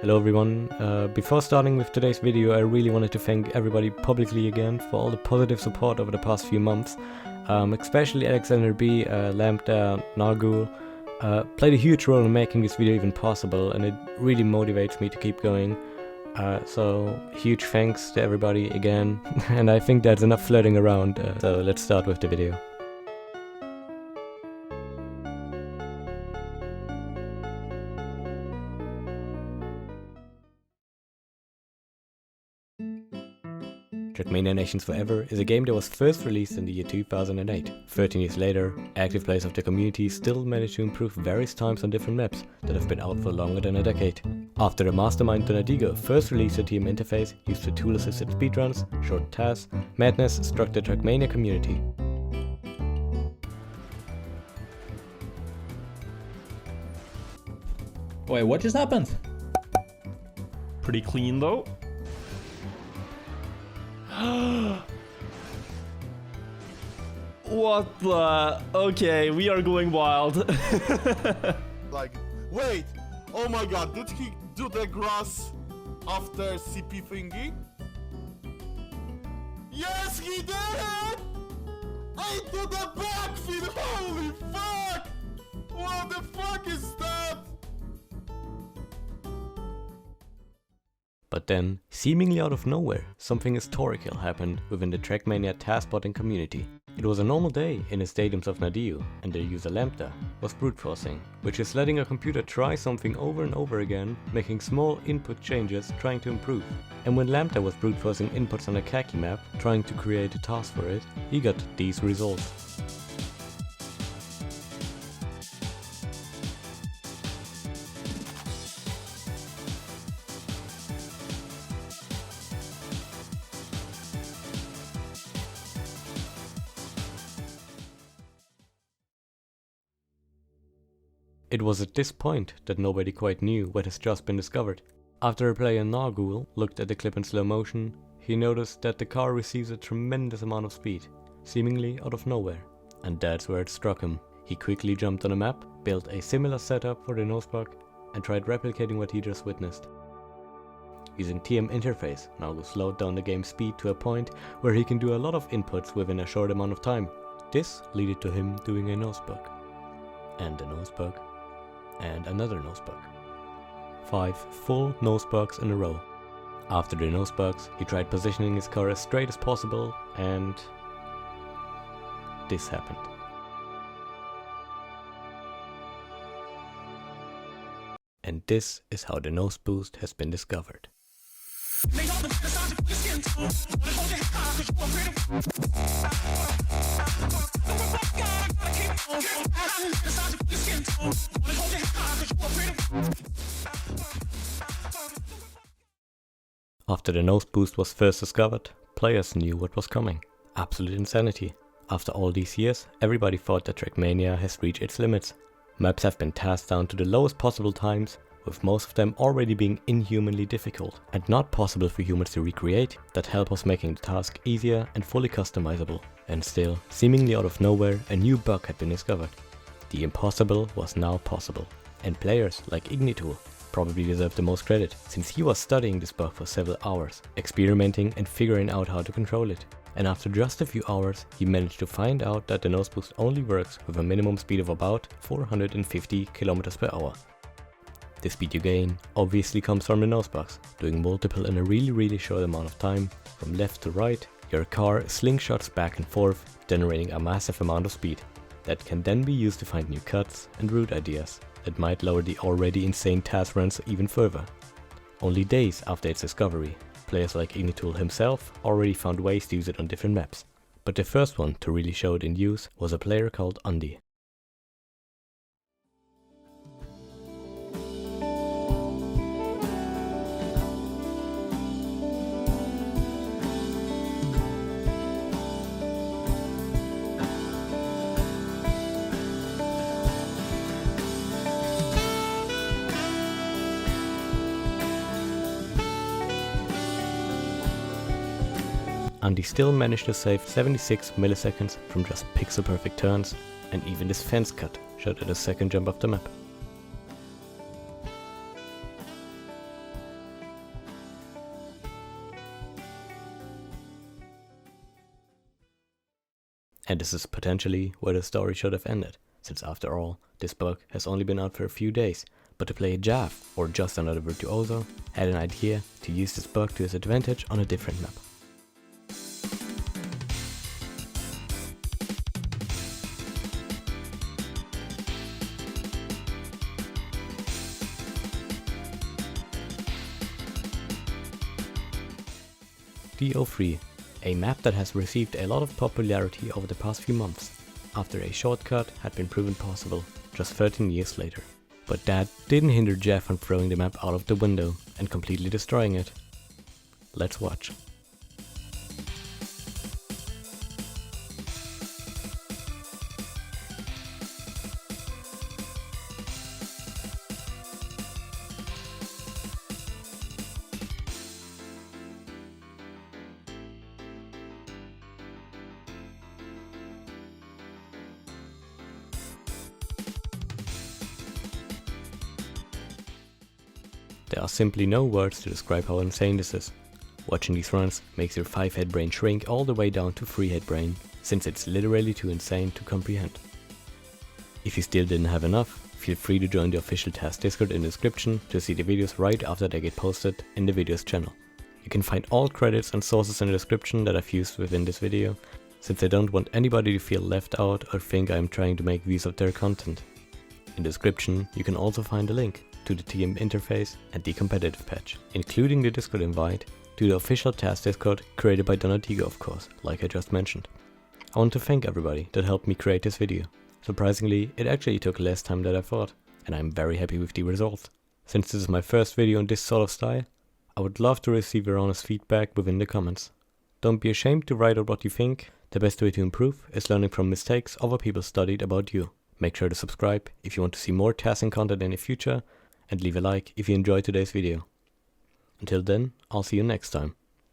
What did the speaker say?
Hello everyone, before starting with today's video I really wanted to thank everybody publicly again for all the positive support over the past few months. Especially AlexanderB, Lambda, Nargul played a huge role in making this video even possible, and it really motivates me to keep going. So huge thanks to everybody again, and I think that's enough flirting around, so let's start with the video. Trackmania Nations Forever is a game that was first released in the year 2008. 13 years later, active players of the community still managed to improve various times on different maps that have been out for longer than a decade. After the mastermind Donadigo first released the TMInterface used for tool-assisted speedruns, short tasks, madness struck the Trackmania community. Wait, what just happened? Pretty clean though. What the? Okay, we are going wild. Like, wait! Oh my god, did he do the grass after CP thingy? Yes, he did it! I did the backflip! Holy fuck! What the fuck is that? But then, seemingly out of nowhere, something historical happened within the Trackmania taskbotting community. It was a normal day in the stadiums of Nadiu, and their user Lambda was brute forcing, which is letting a computer try something over and over again, making small input changes trying to improve. And when Lambda was brute forcing inputs on a khaki map, trying to create a task for it, he got these results. It was at this point that nobody quite knew what has just been discovered. After a player Nargul looked at the clip in slow motion, he noticed that the car receives a tremendous amount of speed, seemingly out of nowhere. And that's where it struck him. He quickly jumped on a map, built a similar setup for the Noseboost, and tried replicating what he just witnessed. Using TMInterface, Nargul slowed down the game's speed to a point where he can do a lot of inputs within a short amount of time. This led to him doing a Noseboost, and a Noseboost, and another Noseboost. 5 full Noseboosts in a row. After the Noseboosts, he tried positioning his car as straight as possible, and this happened. And this is how the Noseboost has been discovered. After the Noseboost was first discovered, players knew what was coming. Absolute insanity. After all these years, everybody thought that Trackmania has reached its limits. Maps have been tasked down to the lowest possible times, with most of them already being inhumanly difficult and not possible for humans to recreate. That help was making the task easier and fully customizable. And still, seemingly out of nowhere, a new bug had been discovered. The impossible was now possible. And players like igntuL probably deserve the most credit, since he was studying this bug for several hours, experimenting and figuring out how to control it. And after just a few hours, he managed to find out that the Noseboost only works with a minimum speed of about 450 km per hour. The speed you gain obviously comes from the Noseboost. Doing multiple in a really short amount of time, from left to right, your car slingshots back and forth, generating a massive amount of speed that can then be used to find new cuts and route ideas that might lower the already insane task runs even further. Only days after its discovery, players like igntuL himself already found ways to use it on different maps. But the first one to really show it in use was a player called andii. andii still managed to save 76 milliseconds from just pixel perfect turns, and even this fence cut showed at a second jump of the map. And this is potentially where the story should have ended, since after all, this bug has only been out for a few days, but to play Jav, or JstAnothrVirtuoso, had an idea to use this bug to his advantage on a different map. DO3, a map that has received a lot of popularity over the past few months, after a shortcut had been proven possible just 13 years later. But that didn't hinder Jeff from throwing the map out of the window and completely destroying it. Let's watch. There are simply no words to describe how insane this is. Watching these runs makes your 5-head brain shrink all the way down to 3-head brain, since it's literally too insane to comprehend. If you still didn't have enough, feel free to join the official task Discord in the description to see the videos right after they get posted in the videos channel. You can find all credits and sources in the description that I've used within this video, since I don't want anybody to feel left out or think I'm trying to make use of their content. In the description you can also find a link to the TMInterface and the competitive patch, including the Discord invite to the official task Discord created by Donatigo, of course, like I just mentioned. I want to thank everybody that helped me create this video. Surprisingly, it actually took less time than I thought, and I'm very happy with the results. Since this is my first video in this sort of style, I would love to receive your honest feedback within the comments. Don't be ashamed to write out what you think. The best way to improve is learning from mistakes other people studied about you. Make sure to subscribe if you want to see more tasking content in the future, and leave a like if you enjoyed today's video. Until then, I'll see you next time.